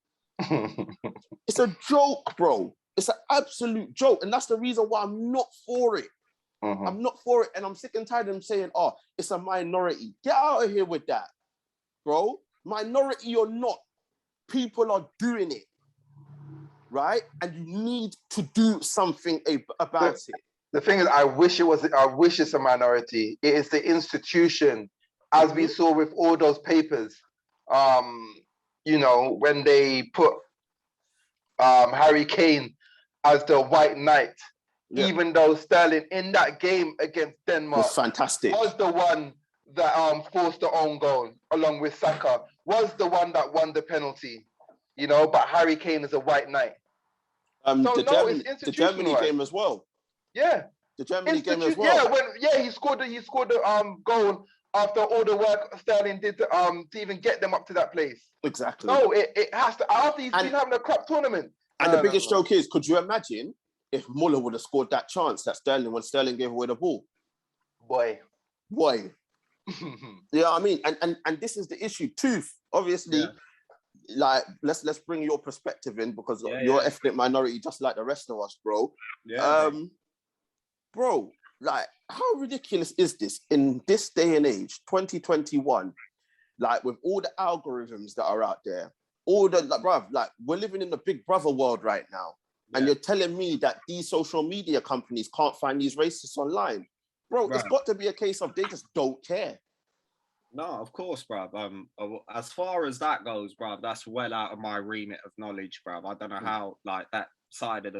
It's a joke, bro. It's an absolute joke. And that's the reason why I'm not for it. I'm not for it. And I'm sick and tired of them saying, it's a minority. Get out of here with that, bro. Minority or not, people are doing it. Right? And you need to do something about it. The thing is, I wish it's a minority. It is the institution, as we saw with all those papers. You know, when they put Harry Kane as the White Knight, even though Sterling in that game against Denmark was fantastic, was the one that forced the own goal, along with Saka, was the one that won the penalty. You know, but Harry Kane is a White Knight. The Germany game as well. Yeah. The Germany game as well. He scored the goal after all the work Sterling did to even get them up to that place. Exactly. No, it has to, after he's been having a crap tournament. And the biggest joke is, could you imagine if Muller would have scored that chance that when Sterling gave away the ball? Boy. You know what I mean? And this is the issue too. Obviously, like, let's bring your perspective in, because you're ethnic minority just like the rest of us, bro. Bro, like, how ridiculous is this in this day and age, 2021, like, with all the algorithms that are out there, all the, like, bruv, like, we're living in the Big Brother world right now. And you're telling me that these social media companies can't find these racists online. Bro, it's got to be a case of they just don't care. No, of course, bruv. As far as that goes, bruv, that's well out of my remit of knowledge, bruv. I don't know how, like, that side of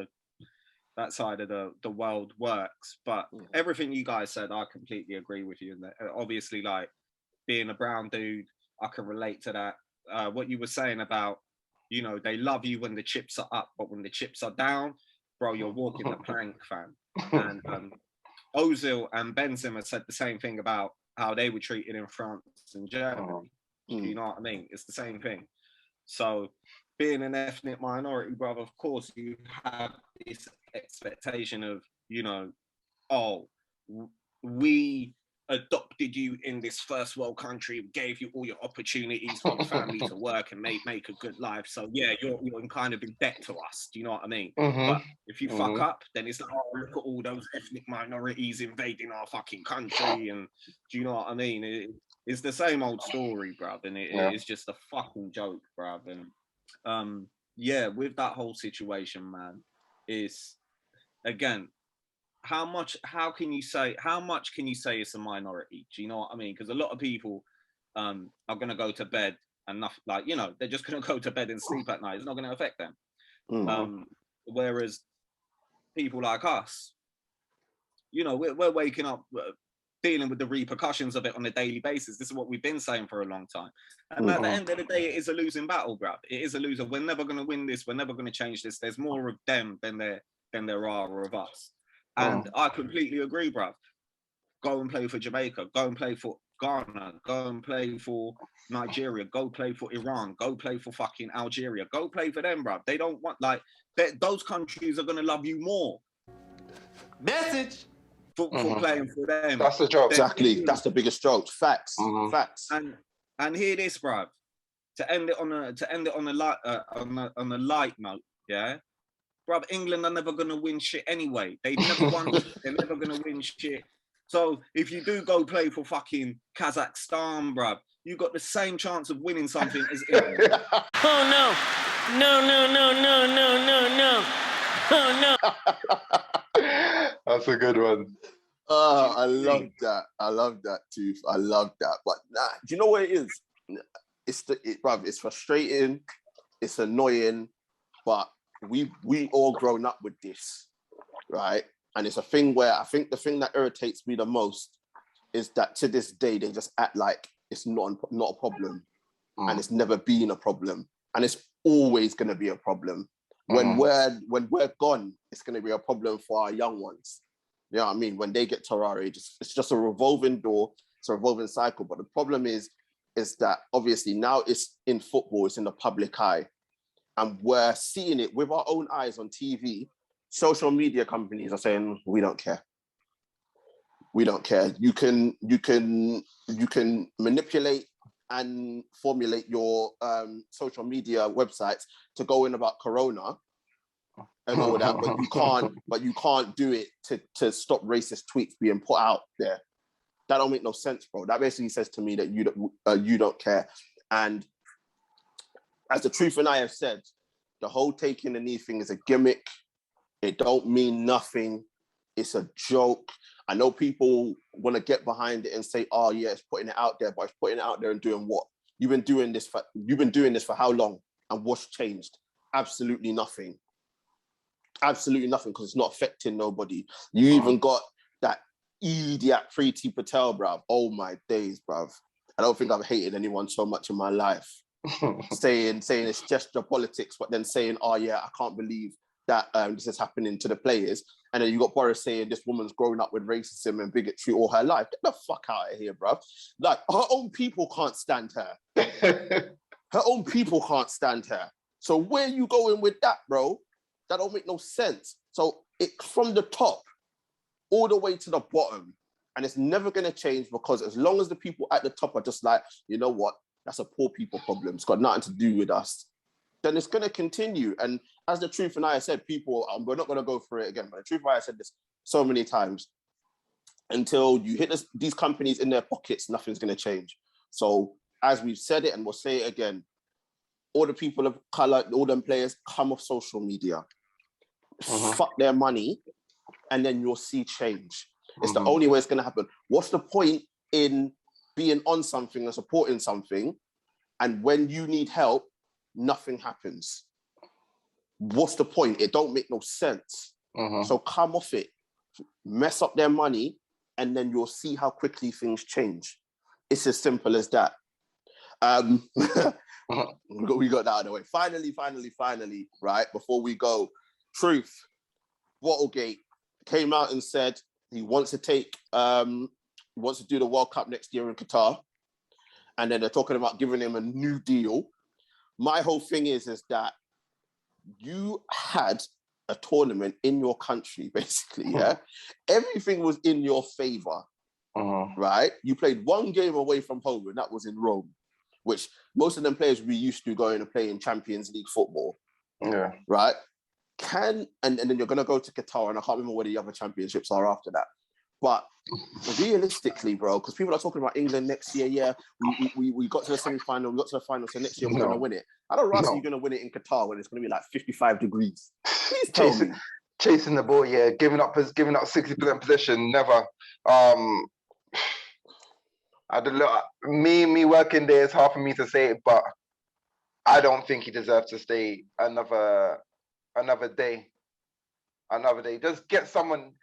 the world works. But everything you guys said, I completely agree with you. And obviously, like, being a brown dude, I can relate to that. What you were saying about, you know, they love you when the chips are up, but when the chips are down, bro, you're walking the plank, fam. And Ozil and Benzema said the same thing about how they were treated in France and Germany. You know what I mean? It's the same thing. So being an ethnic minority, brother, of course you have this expectation of, you know, oh, we adopted you in this first world country, gave you all your opportunities for your family to work and make a good life. So yeah, you're kind of in debt to us. Do you know what I mean? But if you fuck up, then it's like, oh, look at all those ethnic minorities invading our fucking country. And do you know what I mean? It's the same old story, bruv. And it's just a fucking joke, bruv. And yeah, with that whole situation, man, is again, how much can you say it's a minority? Do you know what I mean? Because a lot of people are going to go to bed and nothing, like, you know, they're just going to go to bed and sleep at night. It's not going to affect them. Whereas people like us, you know, we're waking up dealing with the repercussions of it on a daily basis. This is what we've been saying for a long time. And at the end of the day, it is a losing battle, bruv. It is a loser. We're never going to win this. We're never going to change this. There's more of them than there are of us. And I completely agree, bruv. Go and play for Jamaica. Go and play for Ghana. Go and play for Nigeria. Go play for Iran. Go play for fucking Algeria. Go play for them, bruv. They don't want, like, those countries are going to love you more. Message. For playing for them. That's the joke. Exactly. That's the biggest joke. Facts. Facts. And hear this, bruv. To end it on a light note, yeah. Bruv, England are never going to win shit anyway. They've never won. They're never going to win shit. So if you do go play for fucking Kazakhstan, bruv, you got the same chance of winning something as England. Oh, no. No, no, no, no, no, no, no. Oh, no. That's a good one. Oh, I love that. I love that, Tooth. I love that. But nah, do you know what it is? Bruv, it's frustrating. It's annoying. But we all grown up with this, right? And it's a thing where I think the thing that irritates me the most is that to this day they just act like it's not a problem, and it's never been a problem, and it's always going to be a problem. When we're gone, it's going to be a problem for our young ones. You know what I mean? When they get to our age, it's just a revolving door, it's a revolving cycle. But the problem is that obviously now it's in football, it's in the public eye. And we're seeing it with our own eyes on TV. Social media companies are saying, we don't care. We don't care. You can manipulate and formulate your social media websites to go in about Corona and all that, but you can't do it to stop racist tweets being put out there. That don't make no sense, bro. That basically says to me that you don't care. And as the truth and I have said, the whole taking the knee thing is a gimmick. It don't mean nothing. It's a joke. I know people want to get behind it and say, "Oh yeah, it's putting it out there," but it's putting it out there and doing what? You've been doing this for how long? And what's changed? Absolutely nothing. Absolutely nothing, because it's not affecting nobody. You even got that idiot Preeti Patel, bruv. Oh my days, bruv. I don't think I've hated anyone so much in my life. saying it's gesture politics, but then saying, "Oh yeah, I can't believe that this is happening to the players." And then you got Boris saying this woman's grown up with racism and bigotry all her life. Get the fuck out of here, bruv. Like, her own people can't stand her. Her own people can't stand her. So where you going with that, bro? That don't make no sense. So it from the top all the way to the bottom, and it's never going to change, because as long as the people at the top are just like, you know what, that's a poor people problem, it's got nothing to do with us, then it's going to continue. And as the truth and I said, people, we're not going to go through it again, but the truth and I said this so many times, until you hit these companies in their pockets, nothing's going to change. So as we've said it, and we'll say it again, all the people of color, all them players, come off social media, fuck their money, and then you'll see change. It's the only way it's going to happen. What's the point in being on something and supporting something, and when you need help, nothing happens? What's the point? It don't make no sense. So come off it, mess up their money, and then you'll see how quickly things change. It's as simple as that. We got that out of the way. Finally, right, before we go, Truth, Bottlegate came out and said he wants to do the World Cup next year in Qatar. And then they're talking about giving him a new deal. my whole thing is that you had a tournament in your country, basically, yeah? Everything was in your favor, right? You played one game away from home, and that was in Rome, which most of them players we used to going to play in Champions League football, right? And then you're going to go to Qatar, and I can't remember where the other championships are after that. But realistically, bro, because people are talking about England next year, yeah, we got to the semi-final, we got to the final, so next year we're going to win it. I don't know, you're going to win it in Qatar when it's going to be like 55 degrees. Please tell me. Chasing the ball, yeah, giving up 60% possession, never. I don't know. Me working there is hard for me to say it, but I don't think he deserves to stay another day. Just get someone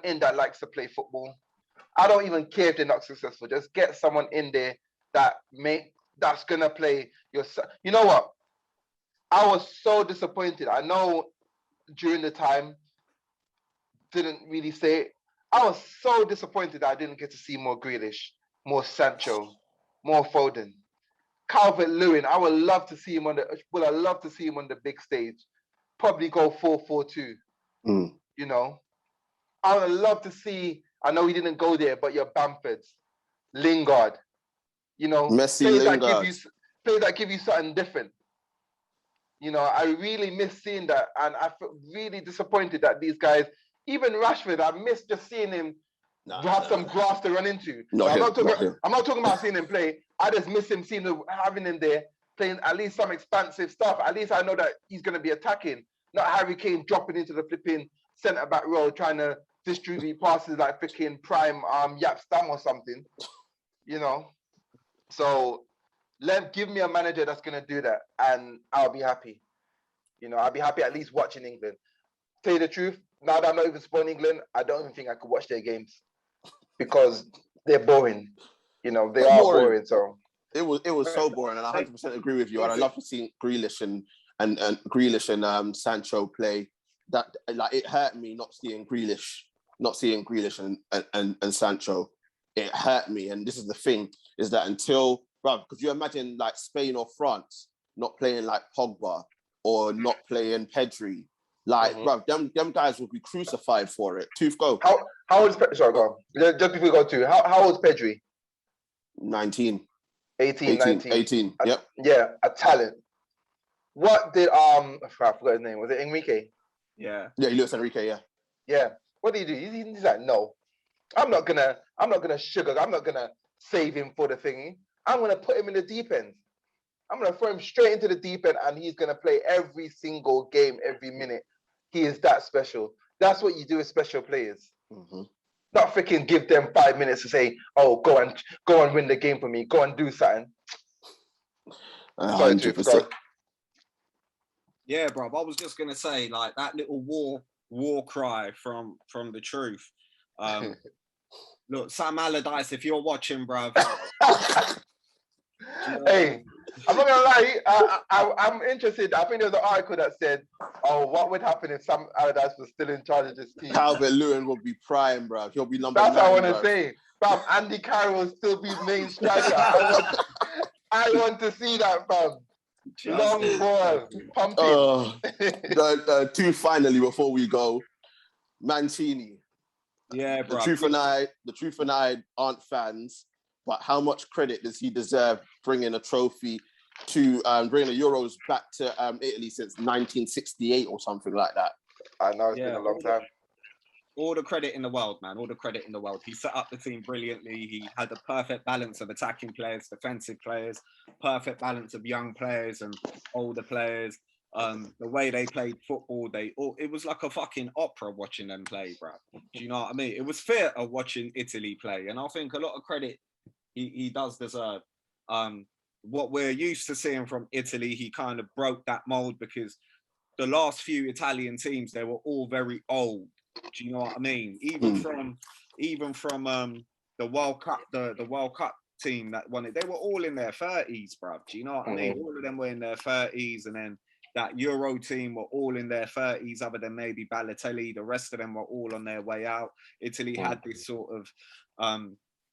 in that likes to play football. I don't even care if they're not successful. Just get someone in there that's gonna play your. You know what? I was so disappointed. I know during the time didn't really say it. I was so disappointed that I didn't get to see more Grealish, more Sancho, more Foden, Calvert-Lewin. I would love to see him on the big stage. Probably go 4-4-2. You know, I would love to see. I know he didn't go there, but your Bamfords, Lingard, you know, Messi, players that give you something different. You know, I really miss seeing that, and I feel really disappointed that these guys, even Rashford, I miss just seeing him have some grass to run into. I'm not talking about seeing him play. I just miss him having him there playing at least some expansive stuff. At least I know that he's going to be attacking, not Harry Kane dropping into the flipping centre back role trying to distribute passes like freaking prime Yap Stam or something. You know, so give me a manager that's going to do that, and I'll be happy. You know, I'll be happy at least watching England. Tell you the truth, now that I'm not even supporting England, I don't even think I could watch their games because they're boring. You know, they are boring. So it was so boring, and I 100% agree with you. And I love to see Grealish and Sancho play. That like it hurt me not seeing Grealish and Sancho. It hurt me, and this is the thing: is that until, bruv, could you imagine like Spain or France not playing like Pogba or not playing Pedri? Like, bruv, them guys would be crucified for it. Tooth, go. How old is Pedri? Sorry, go on. Just before we go to how old is Pedri? 19. 18. Yep. Yeah, a talent. What did I forgot his name. Was it Enrique? Yeah, Luis Enrique. Yeah. What did he do? He's like, no, I'm not gonna save him for the thingy. I'm gonna put him in the deep end. I'm gonna throw him straight into the deep end, and he's gonna play every single game, every minute. He is that special. That's what you do with special players. Not freaking give them 5 minutes to say, "Oh, go and win the game for me. Go and do something." Sorry, 100%. Yeah, bro. I was just gonna say, like, that little war cry from the truth. Look, Sam Allardyce, if you're watching, bro. Hey, I'm not gonna lie. I'm interested. I think there was an article that said, "Oh, what would happen if Sam Allardyce was still in charge of this team?" Calvert-Lewin will be prime, bro. He'll be number 9. That's what I want to say. Fam, Andy Carroll will still be main striker. I want to see that, fam. Long ball, pumping. Two finally before we go, Mancini. Yeah, bro. The truth and I aren't fans, but how much credit does he deserve bringing a trophy to bringing the Euros back to Italy since 1968 or something like that? I know it's been a long time. All the credit in the world, man. All the credit in the world. He set up the team brilliantly. He had a perfect balance of attacking players, defensive players, perfect balance of young players and older players. The way they played football, it was like a fucking opera watching them play, bro. Do you know what I mean? It was theatre watching Italy play, and I think a lot of credit he does deserve. What we're used to seeing from Italy, he kind of broke that mold because the last few Italian teams, they were all very old. Do you know what I mean? Even from the World Cup, the World Cup team that won it, they were all in their 30s, bro. Do you know what I mean? All of them were in their 30s, and then that Euro team were all in their 30s, other than maybe Balotelli. The rest of them were all on their way out. Italy had this sort of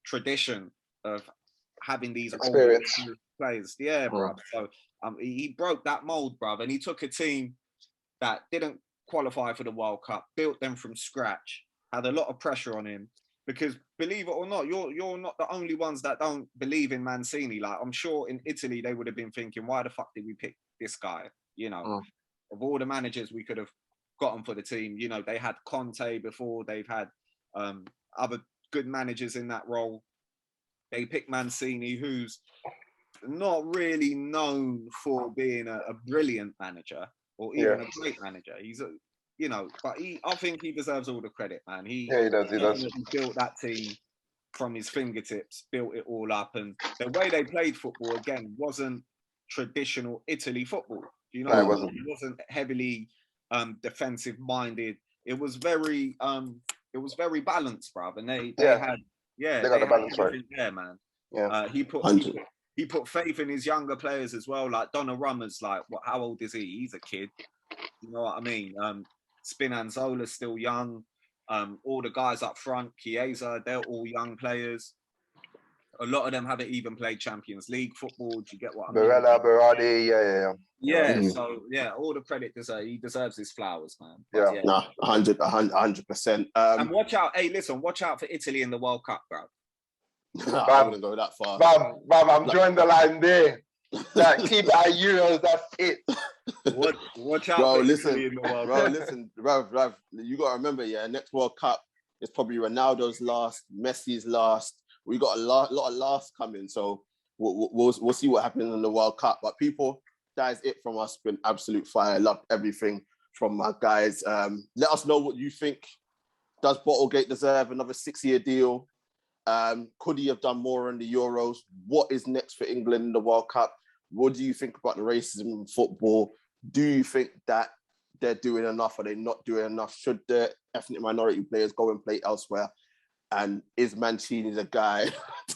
tradition of having these players. Yeah, bruv. So he broke that mold, bruv, and he took a team that didn't qualify for the World Cup, built them from scratch, had a lot of pressure on him. Because believe it or not, you're not the only ones that don't believe in Mancini. Like, I'm sure in Italy they would have been thinking, why the fuck did we pick this guy? You know, of all the managers we could have gotten for the team, you know, they had Conte before, they've had other good managers in that role. They picked Mancini, who's not really known for being a brilliant manager or even a great manager. He's a, you know, but I think he deserves all the credit, man. He does. He built that team from his fingertips, built it all up, and the way they played football again wasn't traditional Italy football. You know, it wasn't heavily defensive minded. It was very balanced, bruv. And they had they got the balance right there, man. Yeah, he put faith in his younger players as well. Like Donnarumma's like, how old is he? He's a kid. You know what I mean? Spinazola's still young. All the guys up front, Chiesa, they're all young players. A lot of them haven't even played Champions League football. Do you get what I mean? Barella, Berardi, yeah. So all the credit he deserves his flowers, man. But, nah, 100%. And watch out, listen, watch out for Italy in the World Cup, bro. I wouldn't go that far. Bam, I'm drawing the line there. Like, keep our Euros, that's it. Watch out, bro. Listen, Rav, you gotta remember, next World Cup is probably Ronaldo's last, Messi's last. We got a lot of last coming, so we'll see what happens in the World Cup. But people, that is it from us. Been absolute fire. Loved everything from my guys. Let us know what you think. Does Bottlegate deserve another 6-year deal? Could he have done more in the Euros? What is next for England in the World Cup? What do you think about the racism in football? Do you think that they're doing enough? Are they not doing enough? Should the ethnic minority players go and play elsewhere? And is Mancini the guy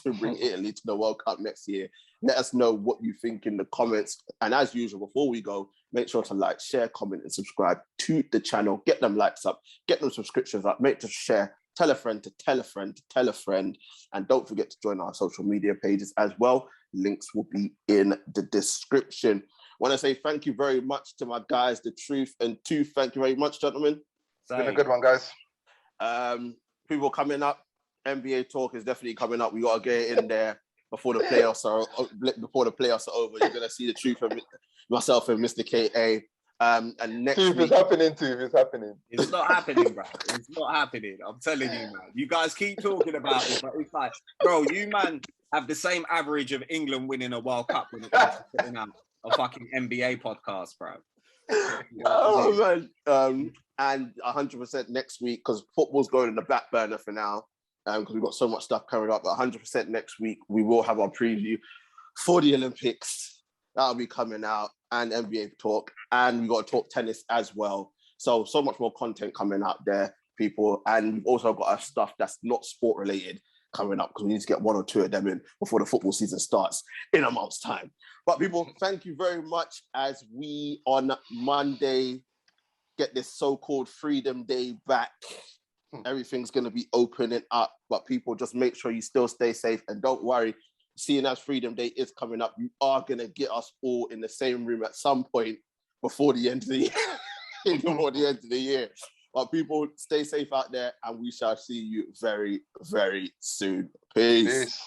to bring Italy to the World Cup next year? Let us know what you think in the comments. And as usual, before we go, make sure to like, share, comment, and subscribe to the channel. Get them likes up, get them subscriptions up, make sure to share. Tell a friend to tell a friend to tell a friend. And don't forget to join our social media pages as well. Links will be in the description. I want to say thank you very much to my guys, The Truth and Tooth. Thank you very much, gentlemen. It's been a good one, guys. People coming up. NBA talk is definitely coming up. We got to get it in there before the playoffs are over. You're going to see The Truth of myself and Mr. KA. And next week... It's happening, too. It's happening. It's not happening, bro. It's not happening. I'm telling you, man. You guys keep talking about it, but it's like, bro, you, man, have the same average of England winning a World Cup when it comes to putting out a fucking NBA podcast, bro. Oh, man. And 100% next week, because football's going in the back burner for now, because we've got so much stuff coming up. But 100% next week, we will have our preview for the Olympics. That'll be coming out, and NBA talk, and we got to talk tennis as well. So much more content coming out there, people. And we've also got our stuff that's not sport related coming up, because we need to get 1 or 2 of them in before the football season starts in a month's time. But people, thank you very much, as we on Monday get this so-called Freedom Day back. Everything's going to be opening up, but people, just make sure you still stay safe, and don't worry. Seeing as Freedom Day is coming up, you are going to get us all in the same room at some point before the end of the year. But people, stay safe out there, and we shall see you very, very soon. Peace.